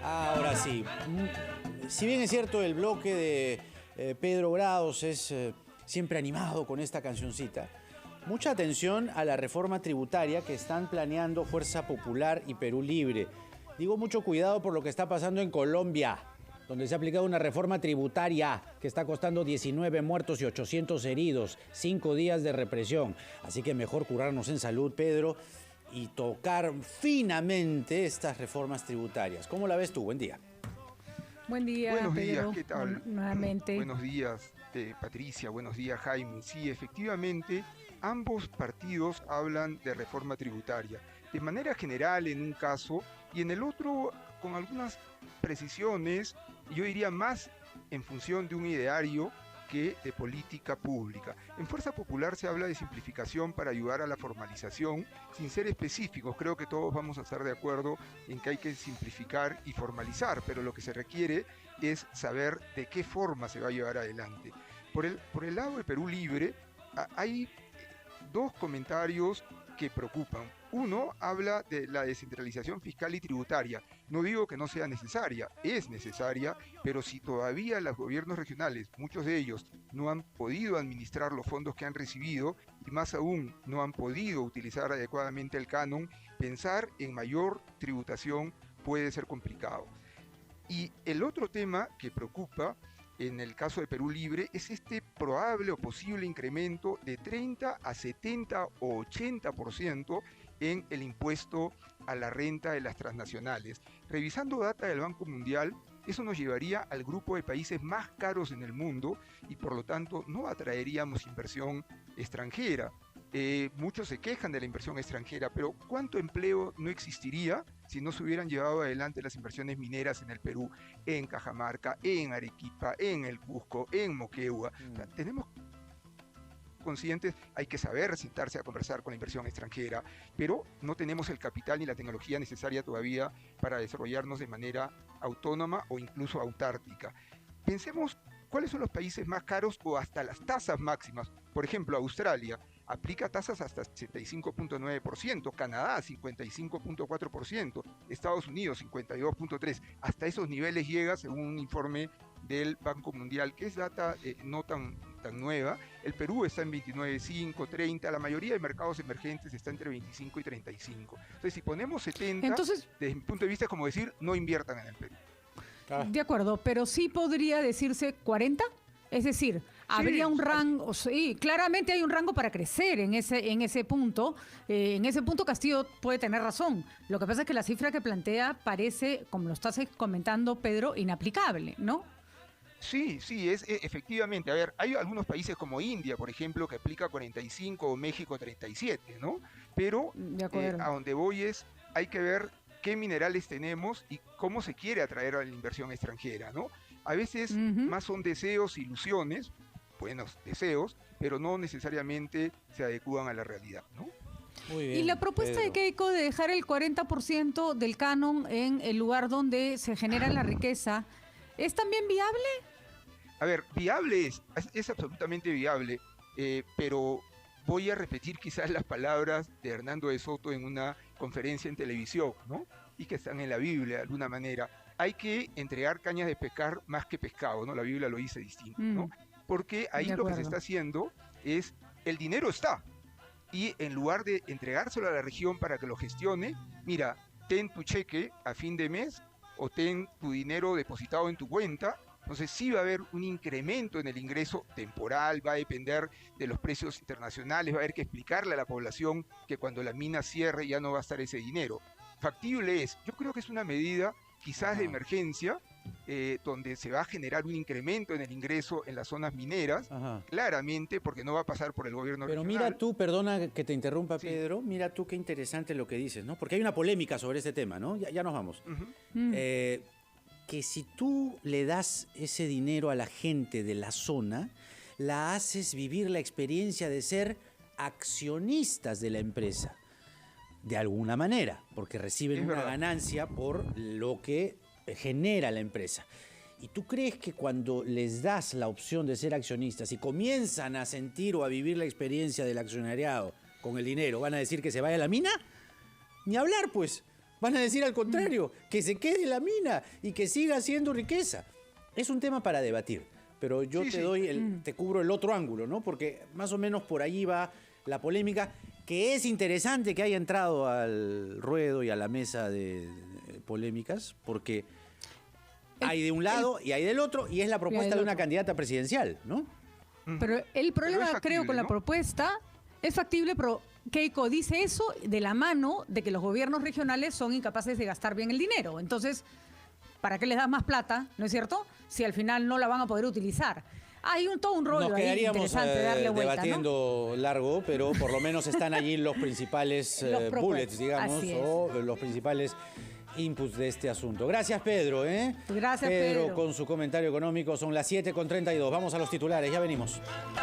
Ahora sí, si bien es cierto el bloque de Pedro Grados es siempre animado con esta cancioncita, mucha atención a la reforma tributaria que están planeando Fuerza Popular y Perú Libre. Digo mucho cuidado por lo que está pasando en Colombia, donde se ha aplicado una reforma tributaria que está costando 19 muertos y 800 heridos, 5 días de represión. Así que mejor curarnos en salud, Pedro, y tocar finamente estas reformas tributarias. ¿Cómo la ves tú? Buen día. Buen día, Buenos Pedro. días, ¿qué tal? Nuevamente. Buenos días, Patricia, buenos días, Jaime. Sí, efectivamente, ambos partidos hablan de reforma tributaria. De manera general en un caso y en el otro con algunas precisiones, yo diría más en función de un ideario que de política pública. En Fuerza Popular se habla de simplificación para ayudar a la formalización, sin ser específicos. Creo que todos vamos a estar de acuerdo en que hay que simplificar y formalizar, pero lo que se requiere es saber de qué forma se va a llevar adelante. Por el lado de Perú Libre, hay dos comentarios que preocupan. Uno habla de la descentralización fiscal y tributaria. No digo que no sea necesaria, es necesaria, pero si todavía los gobiernos regionales, muchos de ellos, no han podido administrar los fondos que han recibido y más aún no han podido utilizar adecuadamente el canon, pensar en mayor tributación puede ser complicado. Y el otro tema que preocupa en el caso de Perú Libre es este probable o posible incremento de 30 a 70 o 80% en el impuesto a la renta de las transnacionales. Revisando data del Banco Mundial, eso nos llevaría al grupo de países más caros en el mundo y por lo tanto no atraeríamos inversión extranjera. Muchos se quejan de la inversión extranjera, pero ¿cuánto empleo no existiría si no se hubieran llevado adelante las inversiones mineras en el Perú, en Cajamarca, en Arequipa, en el Cusco, en Moquegua? O sea, tenemos conscientes, hay que saber sentarse a conversar con la inversión extranjera, pero no tenemos el capital ni la tecnología necesaria todavía para desarrollarnos de manera autónoma o incluso autárquica. Pensemos cuáles son los países más caros o hasta las tasas máximas. Por ejemplo, Australia aplica tasas hasta 75.9%, Canadá 55.4%, Estados Unidos 52.3%. Hasta esos niveles llega, según un informe del Banco Mundial, que es data no tan nueva. El Perú está en 29.5, 30, la mayoría de mercados emergentes está entre 25 y 35. Entonces, si ponemos 70, entonces, desde mi punto de vista es como decir, no inviertan en el Perú. De acuerdo, pero sí podría decirse 40. Es decir, habría un rango, sí, claramente hay un rango para crecer en ese punto. En ese punto Castillo puede tener razón. Lo que pasa es que la cifra que plantea parece, como lo estás comentando, Pedro, inaplicable, ¿no? Sí, es efectivamente. A ver, hay algunos países como India, por ejemplo, que aplica 45 o México 37, ¿no? Pero a donde voy es, hay que ver qué minerales tenemos y cómo se quiere atraer a la inversión extranjera, ¿no? A veces más son deseos, ilusiones, buenos deseos, pero no necesariamente se adecúan a la realidad, ¿no? Muy bien, y la propuesta de Keiko de dejar el 40% del canon en el lugar donde se genera la riqueza, ¿es también viable? A ver, viable es absolutamente viable, pero voy a repetir quizás las palabras de Hernando de Soto en una conferencia en televisión, ¿no? Y que están en la Biblia de alguna manera. Hay que entregar cañas de pescar más que pescado, ¿no? La Biblia lo dice distinto, ¿no? Porque ahí lo que se está haciendo es, el dinero está, y en lugar de entregárselo a la región para que lo gestione, mira, ten tu cheque a fin de mes o ten tu dinero depositado en tu cuenta. Entonces sí va a haber un incremento en el ingreso temporal, va a depender de los precios internacionales, va a haber que explicarle a la población que cuando la mina cierre ya no va a estar ese dinero. Factible es, yo creo que es una medida quizás de emergencia, donde se va a generar un incremento en el ingreso en las zonas mineras, claramente, porque no va a pasar por el gobierno regional. Pero mira tú, perdona que te interrumpa, Pedro, mira tú qué interesante lo que dices, ¿no? Porque hay una polémica sobre este tema, ¿no? Ya nos vamos. Que si tú le das ese dinero a la gente de la zona, la haces vivir la experiencia de ser accionistas de la empresa, de alguna manera, porque reciben una ganancia por lo que genera la empresa. ¿Y tú crees que cuando les das la opción de ser accionistas y comienzan a sentir o a vivir la experiencia del accionariado con el dinero, van a decir que se vaya a la mina? Ni hablar, pues. Van a decir al contrario, que se quede la mina y que siga haciendo riqueza. Es un tema para debatir, pero yo te cubro el otro ángulo, ¿no? Porque más o menos por ahí va la polémica, que es interesante que haya entrado al ruedo y a la mesa de polémicas, porque hay de un lado y hay del otro, y es la propuesta de una candidata presidencial, ¿no? Pero el problema, factible, creo, con la ¿no? propuesta es factible, pero Keiko dice eso de la mano de que los gobiernos regionales son incapaces de gastar bien el dinero. Entonces, ¿para qué les das más plata, no es cierto? Si al final no la van a poder utilizar. Hay todo un rollo Nos ahí quedaríamos interesante darle vuelta, debatiendo largo, pero por lo menos están allí los principales Los propuestos, bullets, digamos, así es. o los principales inputs de este asunto. Gracias, Pedro. Gracias, Pedro. Con su comentario económico. Son las 7:32. Vamos a los titulares, ya venimos.